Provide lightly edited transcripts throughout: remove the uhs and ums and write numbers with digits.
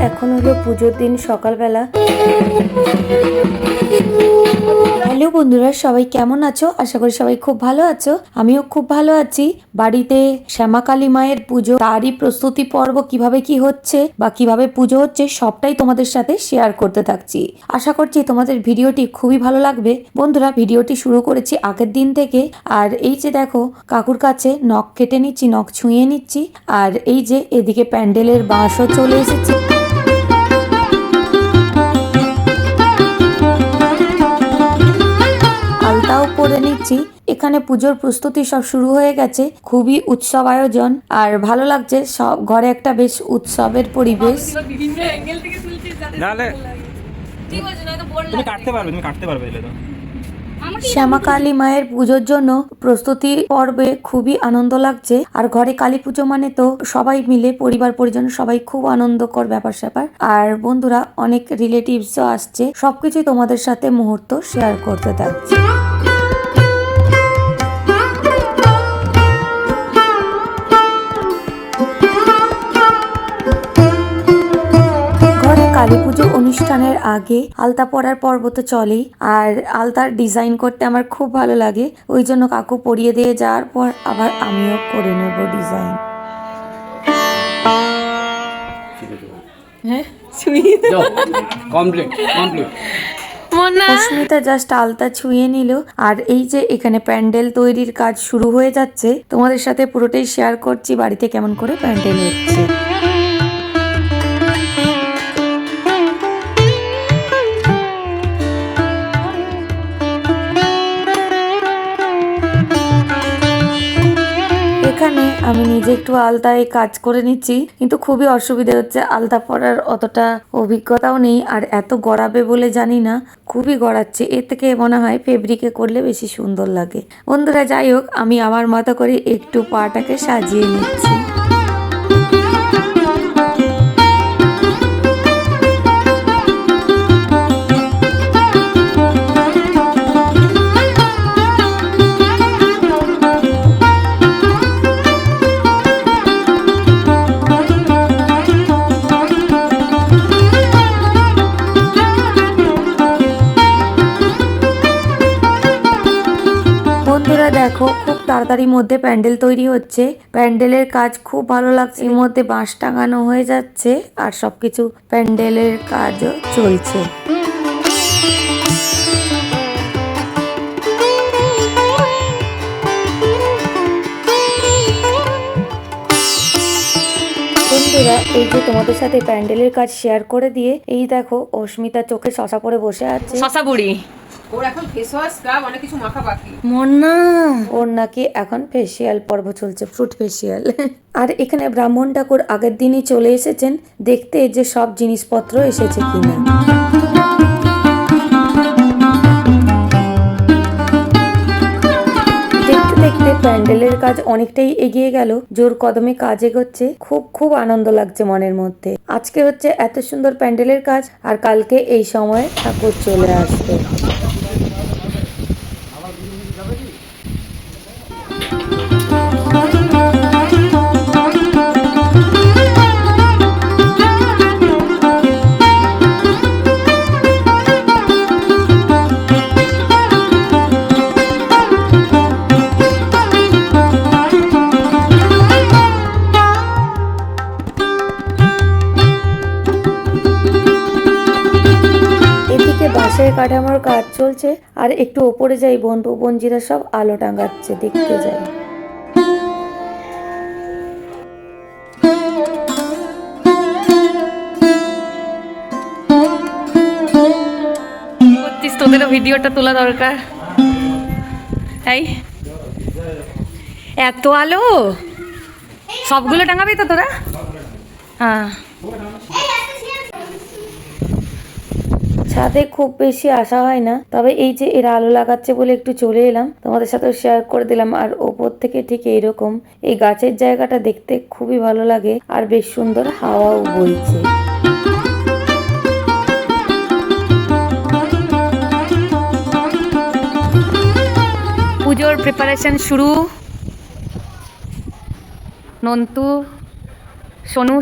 এখন হলো পুজোর দিন সকালবেলা। হ্যালো বন্ধুরা, সবাই কেমন আছো? আশা করি সবাই খুব ভালো আছো। আমিও খুব ভালো আছি। বাড়িতে শ্যামাকালী মায়ের পুজো, তারই প্রস্তুতি পর্ব কিভাবে কি হচ্ছে বা কিভাবে পুজো হচ্ছে সবটাই তোমাদের সাথে শেয়ার করতে থাকছি। আশা করছি তোমাদের ভিডিওটি খুবই ভালো লাগবে। বন্ধুরা, ভিডিওটি শুরু করেছি আগের দিন থেকে। আর এই যে দেখো, কাকুর কাছে নখ কেটে নিচ্ছি, নখ ছুঁয়ে নিচ্ছি। আর এই যে এদিকে প্যান্ডেলের বাঁশও চলে এসেছে। আলতাও পরে নিচ্ছি। এখানে পুজোর প্রস্তুতি সব শুরু হয়ে গেছে। খুবই উৎসব আয়োজন আর ভালো লাগছে। সব ঘরে একটা বেশ উৎসবের পরিবেশ। শ্যামাকালী মায়ের পুজোর জন্য প্রস্তুতি পর্বে খুবই আনন্দ লাগছে। আর ঘরে কালী পুজো মানে তো সবাই মিলে, পরিবার পরিজন সবাই খুব আনন্দকর ব্যাপার স্যাপার। আর বন্ধুরা, অনেক রিলেটিভসও আসছে। সবকিছুই তোমাদের সাথে মুহূর্ত শেয়ার করতে থাকছি। কালী পুজো অনুষ্ঠানের আগে আলতা পরার পর্ব তো চলেই। আর আলতার ডিজাইন করতে আমার খুব ভালো লাগে, ওই জন্য কাকু পরিয়ে দিয়ে যাওয়ার পর আবার আমিও করে নেব ডিজাইন। অস্মিতা জাস্ট আলতা ছুঁয়ে নিল। আর এই যে এখানে প্যান্ডেল তৈরির কাজ শুরু হয়ে যাচ্ছে। তোমাদের সাথে পুরোটাই শেয়ার করছি বাড়িতে কেমন করে প্যান্ডেল হচ্ছে। এখানে আমি নিজে একটু আলতায় কাজ করে নিচ্ছি, কিন্তু খুবই অসুবিধা হচ্ছে। আলতা পরার অতটা অভিজ্ঞতাও নেই, আর এত গড়াবে বলে জানি না। খুবই গড়াচ্ছে। এর থেকে মনে হয় ফেব্রিকে করলে বেশি সুন্দর লাগে। বন্ধুরা, যাই হোক, আমি আমার মতো করে একটু পাটাকে সাজিয়ে নিচ্ছি। বন্ধুরা দেখো, খুব তাড়াতাড়ির মধ্যে প্যান্ডেল তৈরি হচ্ছে। প্যান্ডেলের কাজ খুব ভালো লাগছে। এর মধ্যে বাঁশ টাঙানো হয়ে যাচ্ছে আর সবকিছু প্যান্ডেলের কাজও চলছে। বন্ধুরা, এই যে তোমাদের সাথে প্যান্ডেলের কাজ শেয়ার করে দিয়ে, এই দেখো অস্মিতা চোখে শশা পরে বসে আছে। শশা বুড়ি ওর এখন ফেস ওয়াশ, স্ক্রাব, অনেক কিছু মাখা বাকি। ওর নাকি এখন ফেসিয়াল পর্ব চলছে, ফ্রুট ফেসিয়াল। আর এখানে ব্রাহ্মণ ঠাকুর আগের দিনই চলে এসেছেন দেখতে যে সব জিনিসপত্র এসেছে কিনা। দেখতে প্যান্ডেলের কাজ অনেকটাই এগিয়ে গেল। জোর কদমে কাজ এগোচ্ছে। খুব আনন্দ লাগছে মনের মধ্যে। আজকে হচ্ছে এত সুন্দর প্যান্ডেলের কাজ, আর কালকে এই সময় ঠাকুর চলে আসবে। বাঁশের কাঠামোর কাজ চলছে, আর একটু ওপরে যাই, বোনজিরা সব আলো টাঙাচ্ছে, দেখতে যাই। তোদেরও ভিডিওটা তোলা দরকার। এই এত আলো, সবগুলো টাঙাবি তো তোরা? হ্যাঁ। ছাদে খুব বেশি আসা হয় না, তবে এই যে এরা আলো লাগাচ্ছে বলে একটু চলে এলাম, তোমাদের সাথে শেয়ার করে দিলাম। আর ওপর থেকে ঠিক এইরকম এই গাছের জায়গাটা দেখতে খুবই ভালো লাগে, আর বেশ সুন্দর হাওয়াও বইছে। পুজোর প্রিপারেশন শুরু। নন্তু,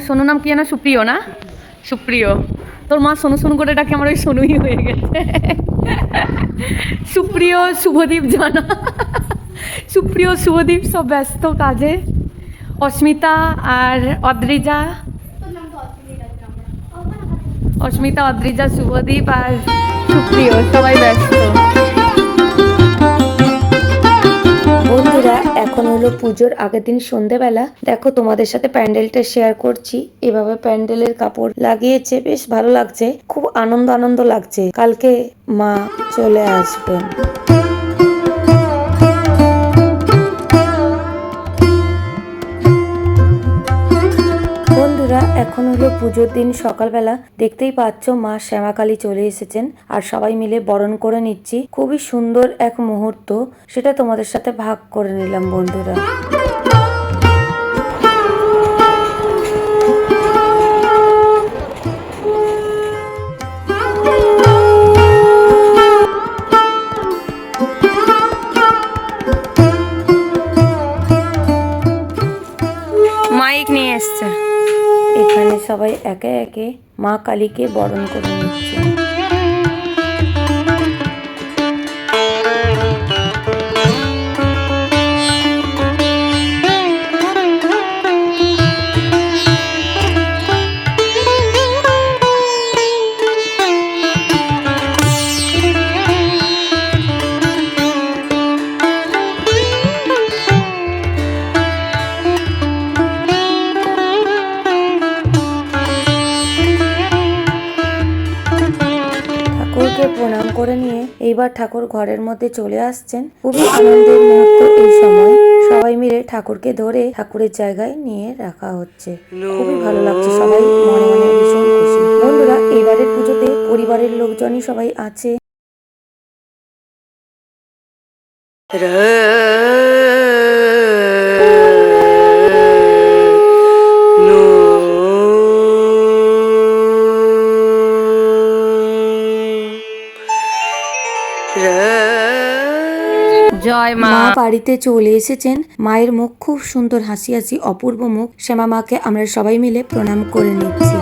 সোনু নাম কি জানো? সুপ্রিয় না? সুপ্রিয়, তোর মা সোনু সোনু করে ডাকে, আমার ওই সোনুই হয়ে গেছে। সুপ্রিয়, শুভদীপ জানা, সুপ্রিয় শুভদীপ সব ব্যস্ত কাজে। অস্মিতা আর অদ্রিজা, অস্মিতা, অদ্রিজা, শুভদীপ আর সুপ্রিয় সবাই ব্যস্ত। বন্ধুরা এখন হলো পুজোর আগের দিন সন্ধেবেলা। দেখো তোমাদের সাথে প্যান্ডেলটা শেয়ার করছি। এভাবে প্যান্ডেলের কাপড় লাগিয়েছে, বেশ ভালো লাগছে, খুব আনন্দ আনন্দ লাগছে। কালকে মা চলে আসবেন। বন্ধুরা এখন হলো পুজোর দিন সকালবেলা। দেখতেই পাচ্ছ মা শ্যামাকালী চলে এসেছেন আর সবাই মিলে বরণ করে নিচ্ছি। খুবই সুন্দর এক মুহূর্ত, সেটা তোমাদের সাথে ভাগ করে নিলাম বন্ধুরা। মাইক নিয়ে এসছে। এখানে সবাই একে একে মা কালীকে বরণ করে নিচ্ছে। ঠাকুরকে প্রণাম করে নিয়ে এইবার ঠাকুর ঘরের মধ্যে চলে আসছেন। খুবই আনন্দের মুহূর্ত এই সময়। সবাই মিলে ঠাকুরকে ধরে ঠাকুরের জায়গায় নিয়ে রাখা হচ্ছে। খুবই ভালো লাগছে, সবাই মনে মনে ভীষণ খুশি। বন্ধুরা এবারের পুজোতে পরিবারের লোকজনই সবাই আছে। জয় মা। মা বাড়িতে চলে এসেছেন। মায়ের মুখ খুব সুন্দর, হাসি হাসি অপূর্ব মুখ। শ্যামা মাকে আমরা সবাই মিলে প্রণাম করে নিচ্ছি।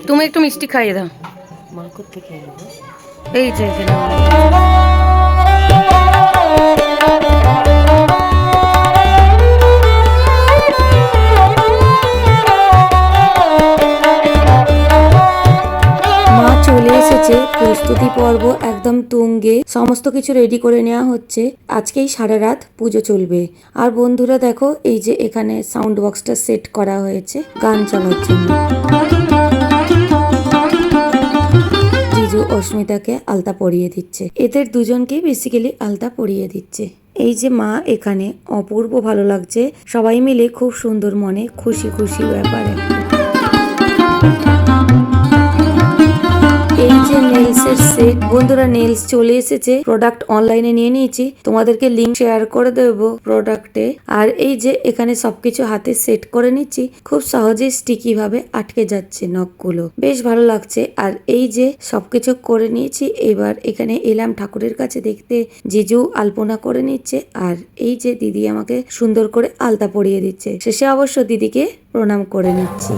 তুমি একটু মিষ্টি খাইয়ে দাও। মা করতে খেয়ে নেবো। এই যে চলে এসেছে। প্রস্তুতি পর্ব একদম তুঙ্গে, সমস্ত কিছু রেডি করে নেওয়া হচ্ছে। আজকেই সারা রাত পুজো চলবে। আর বন্ধুরা দেখো, এই যে এখানে সাউন্ড বক্সটা সেট করা হয়েছে গান চলার জন্য। জিজু অস্মিতাকে আলতা পরিয়ে দিচ্ছে। এদের দুজনকে বেসিক্যালি আলতা পরিয়ে দিচ্ছে। এই যে মা এখানে, অপূর্ব ভালো লাগছে। সবাই মিলে খুব সুন্দর, মনে খুশি খুশি ব্যাপার একটা। এই যে নেলসের সেট, বন্ধুরা নেলস চলে এসেছে। প্রোডাক্ট অনলাইনে নিয়ে নিয়েছি, তোমাদেরকে লিংক শেয়ার করে দেবো প্রোডাক্টে। আর এই যে এখানে সবকিছু হাতে সেট করে নিচ্ছি, খুব সহজে স্টিকি ভাবে আটকে যাচ্ছে নখগুলো, বেশ ভালো লাগছে। আর এই যে সবকিছু করে নিয়েছি, এবার এখানে এলাম ঠাকুরের কাছে দেখতে। জিজু আলপনা করে নিচ্ছে আর এই যে দিদি আমাকে সুন্দর করে আলতা পরিয়ে দিচ্ছে। শেষে অবশ্য দিদিকে প্রণাম করে নিচ্ছি।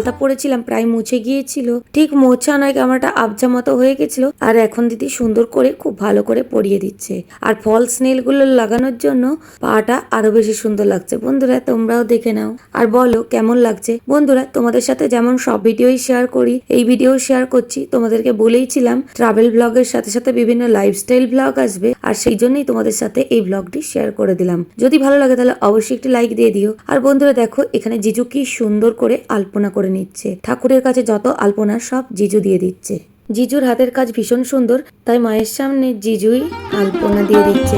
আলতা পরেছিলাম প্রায় মুছে গিয়েছিল, ঠিক মোছা নয় কেমন একটা আবজা মতো হয়ে গেছিল। আর এখন দিদি সুন্দর করে খুব ভালো করে পরিয়ে দিচ্ছে। আর ফলস নেল গুলো লাগানোর জন্য পাটা আরো বেশি সুন্দর লাগছে। বন্ধুরা তোমরাও দেখে নাও আর বলো কেমন লাগছে। বন্ধুরা তোমাদের সাথে যেমন সব ভিডিওই শেয়ার করি, এই ভিডিও শেয়ার করছি। তোমাদেরকে বলেইছিলাম ট্রাভেল ব্লগের সাথে সাথে বিভিন্ন লাইফস্টাইল ব্লগ আসবে, আর সেই জন্যই তোমাদের সাথে এই ব্লগটি শেয়ার করে দিলাম। যদি ভালো লাগে তাহলে অবশ্যই একটি লাইক দিয়ে দিও। আর বন্ধুরা দেখো এখানে জিজু কি সুন্দর করে আলপনা করে নিচ্ছে। ঠাকুরের কাছে যত আলপনা সব জিজু দিয়ে দিচ্ছে। জিজুর হাতের কাজ ভীষণ সুন্দর, তাই মায়ের সামনে জিজুই আলপনা দিয়ে দিচ্ছে।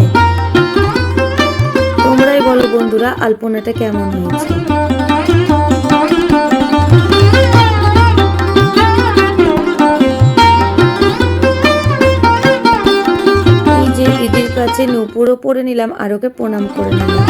তোমরাই বলো বন্ধুরা আলপনাটা কেমন হয়েছে। এই যে দিদির কাছে নূপুরও পরে নিলাম আর ওকে প্রণাম করে নিলাম।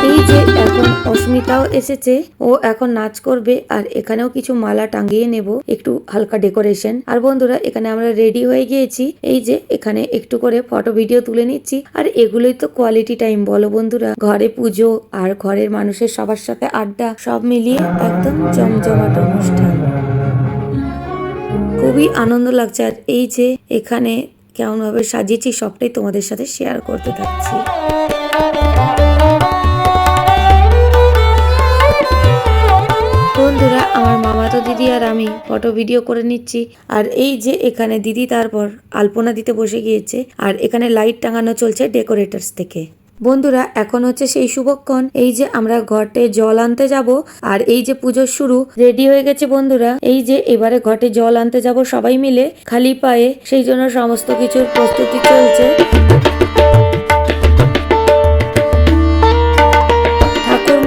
এই যে এখন অস্মিতাও এসেছে, ও এখন নাচ করবে। আর এখানেও কিছু মালা টাঙিয়ে নেব, একটু হালকা ডেকোরেশন। আর বন্ধুরা এখানে আমরা রেডি হয়ে গিয়েছি। এই যে এখানে একটু করে ফটো ভিডিও তুলে নিচ্ছি। আর এগুলোই তো কোয়ালিটি টাইম বলো বন্ধুরা। ঘরে পুজো আর ঘরের মানুষের সবার সাথে আড্ডা সব মিলিয়ে একদম জমজমাট অনুষ্ঠান, খুবই আনন্দ লাগছে। আর এই যে এখানে কেমন ভাবে সাজিয়েছি সবটাই তোমাদের সাথে শেয়ার করতে থাকছি। বন্ধুরা আমার মামাতো দিদি আর আমি ফটো ভিডিও করে নিচ্ছি। আর এই যে এখানে দিদি তারপর আলপনা দিতে বসে গিয়েছে। আর এখানে লাইট টাঙানো চলছে ডেকোরেটরস থেকে। বন্ধুরা এখন হচ্ছে সেই শুভক্ষণ। এই যে আমরা ঘটে জল আনতে যাব। আর এই যে পুজোর শুরু রেডি হয়ে গেছে বন্ধুরা। এই যে এবারে ঘটে জল আনতে যাব সবাই মিলে খালি পায়ে, সেই জন্য সমস্ত কিছুর প্রস্তুতি চলছে।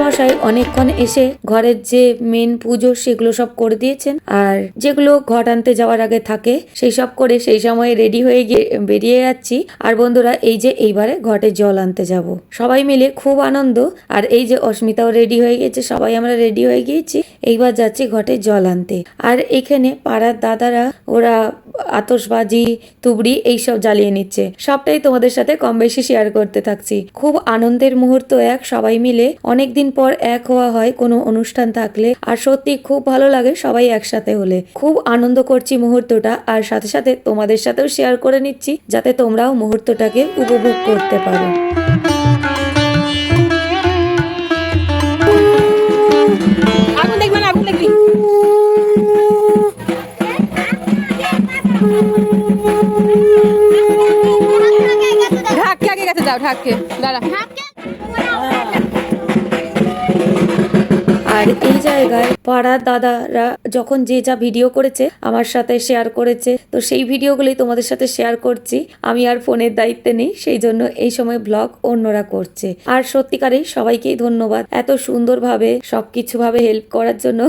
মশাই অনেকক্ষণ এসে ঘরের যে মেন পুজো সেগুলো সব করে দিয়েছেন। আর যেগুলো ঘট আনতে যাওয়ার আগে থাকে সেই সব করে সেই সময় রেডি হয়ে গিয়ে বেরিয়ে যাচ্ছি। আর বন্ধুরা এই যে এইবারে ঘটে জল আনতে যাব সবাই মিলে, খুব আনন্দ। আর এই যে অস্মিতাও রেডি হয়ে গেছে, সবাই আমরা রেডি হয়ে গিয়েছি। এইবার যাচ্ছি ঘটে জল আনতে। আর এখানে পাড়ার দাদারা ওরা আতশবাজি তুবড়ি এইসব জ্বালিয়ে নিচ্ছে। সবটাই তোমাদের সাথে কম বেশি শেয়ার করতে থাকছি। খুব আনন্দের মুহূর্ত এক, সবাই মিলে অনেকদিন পর এক হওয়া হয় কোনো অনুষ্ঠান থাকলে। আর সত্যি খুব ভালো লাগে সবাই একসাথে হলে। খুব আনন্দ করছি মুহূর্তটা, আর সাথে সাথে তোমাদের সাথেও শেয়ার করে নিচ্ছি যাতে তোমরাও মুহূর্তটাকে উপভোগ করতে পারো। আগুন দেখবে না, আগুন দেখবি। ঢাককে আগে গেছে, যাও ঢাককে দাঁড়া। আর এই জায়গায় পাড়ার দাদারা যখন যে যা ভিডিও করেছে আমার সাথে শেয়ার করেছে, তো সেই ভিডিওগুলোই তোমাদের সাথে শেয়ার করছি। আমি আর ফোনের দায়িত্বে নেই, সেই জন্য এই সময় ব্লগ অন্যরা করছে। আর সত্যিকারেই সবাইকেই ধন্যবাদ এত সুন্দরভাবে সবকিছু ভাবে হেল্প করার জন্য।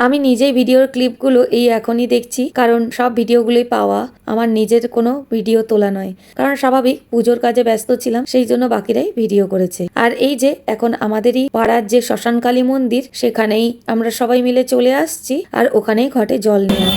আমি নিজেই ভিডিওর ক্লিপগুলো এই এখনই দেখছি, কারণ সব ভিডিওগুলোই পাওয়া আমার নিজের কোনো ভিডিও তোলা নয়, কারণ স্বাভাবিক পুজোর কাজে ব্যস্ত ছিলাম, সেই জন্য বাকিরাই ভিডিও করেছে। আর এই যে এখন আমাদেরই পাড়ার যে শ্মশানকালী মন্দির সেখানেই আমরা সবাই মিলে চলে আসছি। আর ওখানেই ঘটে জল নিয়ে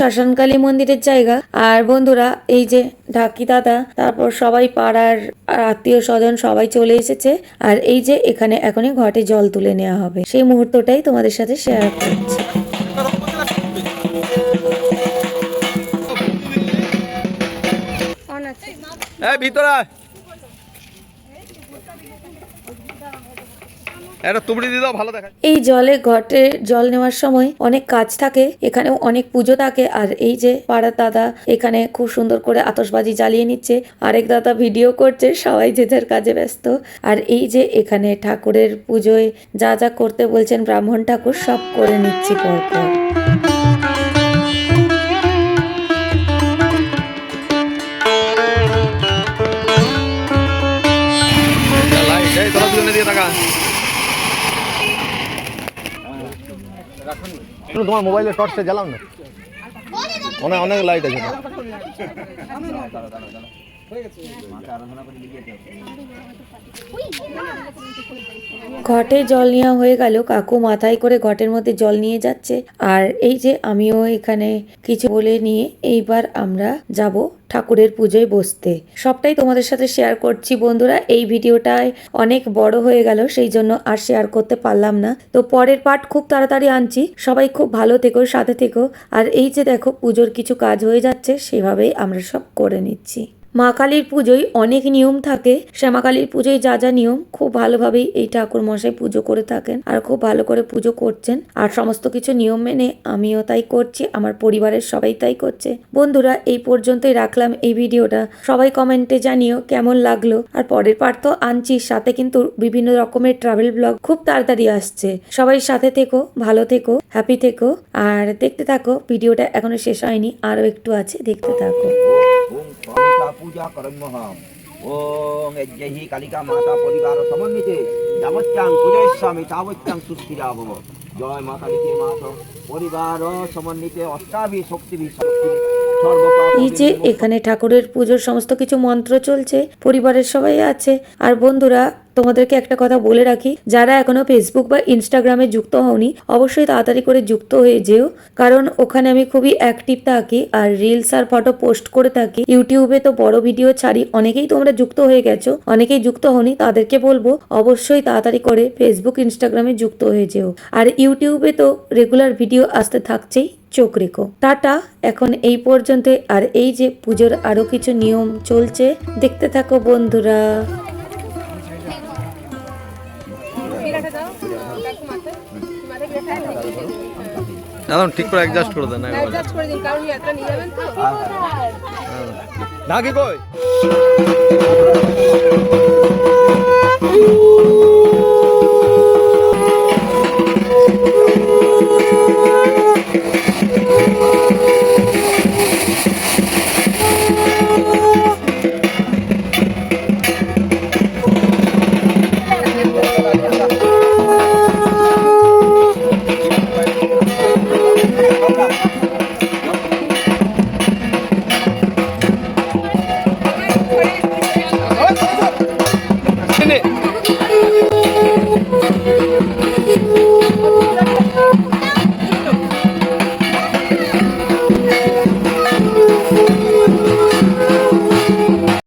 শ্মশানকালী মন্দিরের জায়গা। আর বন্ধুরা এই যে ঢাকি দাদা তারপর সবাই পাড়ার আত্মীয় স্বজন সবাই চলে এসেছে। আর এই যে এখানে এখনই ঘটে জল তুলে নেওয়া হবে, সেই মুহূর্তটাই তোমাদের সাথে শেয়ার করছি। ভিতরে এই জলে ঘটে জল নেওয়ার সময় অনেক কাজ থাকে, এখানেও অনেক পুজো থাকে। আর এই যে পাড়ার দাদা এখানে খুব সুন্দর করে আতশবাজি জ্বালিয়ে নিচ্ছে, আরেক দাদা ভিডিও করছে, সবাই যে যার কাজে ব্যস্ত। আর এই যে এখানে ঠাকুরের পুজোয় যা যা করতে বলছেন ব্রাহ্মণ ঠাকুর সব করে নিচ্ছি পরপর। তোমার মোবাইলের টর্চটা জ্বালাও না, অনেক অনেক লাইট আছে। ঘটে জল নেওয়া হয়ে গেল, কাকু মাথায় করে ঘটের মধ্যে জল নিয়ে যাচ্ছে। আর এই যে আমিও এখানে কিছু বলে নিয়ে এইবার আমরা যাব ঠাকুরের পুজোয় বসতে। সবটাই তোমাদের সাথে শেয়ার করছি বন্ধুরা। এই ভিডিওটায় অনেক বড় হয়ে গেল, সেই জন্য আর শেয়ার করতে পারলাম না। তো পরের পার্ট খুব তাড়াতাড়ি আনছি। সবাই খুব ভালো থেকো, সাথে থেকো। আর এই যে দেখো পুজোর কিছু কাজ হয়ে যাচ্ছে, সেভাবেই আমরা সব করে নিচ্ছি। মা কালীর পুজোয় অনেক নিয়ম থাকে। শ্যামা কালীর পুজোয় যা যা নিয়ম, খুব ভালোভাবেই এই ঠাকুর মশাই পুজো করে থাকেন আর খুব ভালো করে পুজো করছেন। আর সমস্ত কিছু নিয়ম মেনে আমিও তাই করছি, আমার পরিবারের সবাই তাই করছে। বন্ধুরা, এই পর্যন্তই রাখলাম এই ভিডিওটা। সবাই কমেন্টে জানিও কেমন লাগলো। আর পরের পার্ট তো আনছি, সাথে কিন্তু বিভিন্ন রকমের ট্রাভেল ব্লগ খুব তাড়াতাড়ি আসছে। সবাই সাথে থেকো, ভালো থেকো, হ্যাপি থেকো আর দেখতে থাকো। ভিডিওটা এখনো শেষ হয়নি, আরো একটু আছে, দেখতে থাকো। पूजा करम्यहम् ओम यज्ञहि कालिका माता परिवार समन्विते यावच्चां पूजयिष्यामि तावच्चां सुस्थिरा भव। जय माता काली माता परिवार समन्विते अष्टाभि शक्तिभि शक्ति এই যে এখানে ঠাকুরের পুজোর সমস্ত কিছু মন্ত্র চলছে, পরিবারের সবাই আছে। আর বন্ধুরা, তোমাদেরকে একটা কথা বলে রাখি, যারা এখনো ফেসবুক বা ইনস্টাগ্রামে যুক্ত হওনি, অবশ্যই তাড়াতাড়ি করে যুক্ত হয়ে যেও, কারণ ওখানে আমি খুবই অ্যাক্টিভ থাকি আর রিলস আর ফটো পোস্ট করে থাকি। ইউটিউবে তো বড় ভিডিও ছাড়ি। অনেকেই তোমরা যুক্ত হয়ে গেছো, অনেকেই যুক্ত হওনি, তাদেরকে বলবো অবশ্যই তাড়াতাড়ি করে ফেসবুক ইনস্টাগ্রামে যুক্ত হয়ে যেও। আর ইউটিউবে তো রেগুলার ভিডিও আসতে থাকছেই, চোখ রেখো। টাটা, এখন এই পর্যন্ত। আর এই যে পুজোর আরো কিছু নিয়ম চলছে, দেখতে থাকো বন্ধুরা। একদম ঠিক করে অ্যাডজাস্ট করে দেন, অ্যাডজাস্ট করে দিন, কারণ ইয়াত্রা নিয়ে যাবেন তো। না কি কই